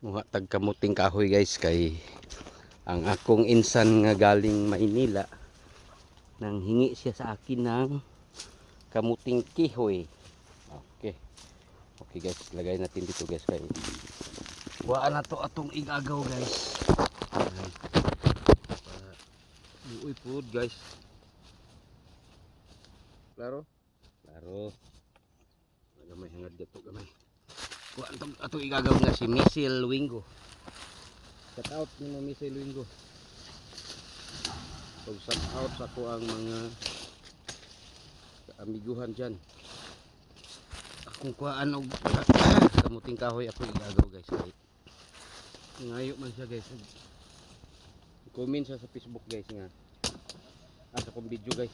Muha tag kamuting kahoy guys kay ang akong insan nga galing Maynila nang hingi siya sa akin ng kamuting kihoy. Okay. Okay guys, lagay natin dito guys kay kuhaan na to atong igagaw guys. Uy food guys. Klaro? Klaro. Gamay hangad dito gamay. Kuhaan to atong igagaw nga si Misil Wingo. Shout out ni mo Misil Wingo. So shout out sa ko ang mga amiguhan dyan. Akong kuhaan og kamuting kahoy ako igagaw guys. Ngayo man siya guys. Comment siya sa Facebook guys nga. Sa akong video guys.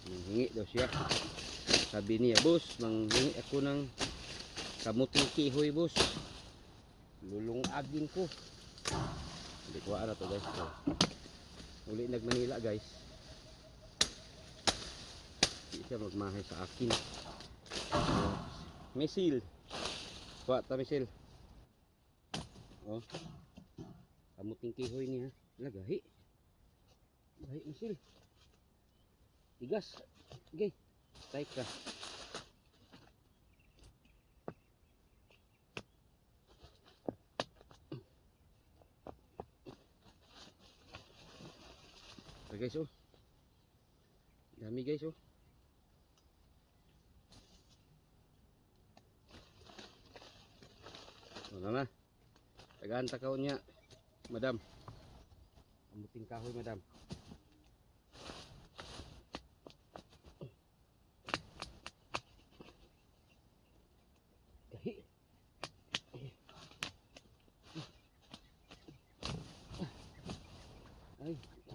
Hingi daw siya. Sabi niya, boss, manghingi ako ng kamuting kihoy boss. Lulungagin ko. Hindi ko na to guys. So, uli nag Manila guys. Hindi siya magmahay sa akin. Misil. Kuha ta misil. Oh. Kamuting kihoy niya. Lagahi. Lagahi misil. Tigas. Okay. Type ka. Okay guys oh. Dami guys oh. Wala na. Tagaan takaw niya. Madam. Kamuting kahoy madam. Ay,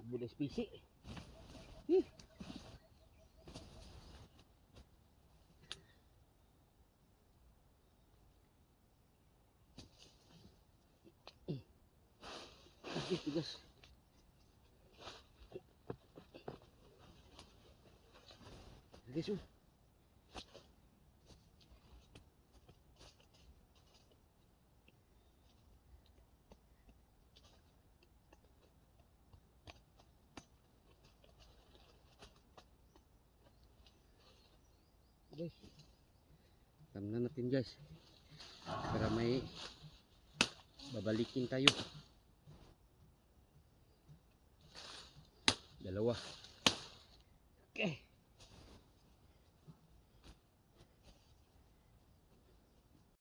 budak spesi. Tigas. Tigas oh. Guys, tamnan natin guys para may babalikin tayo. Dalawa. Okay.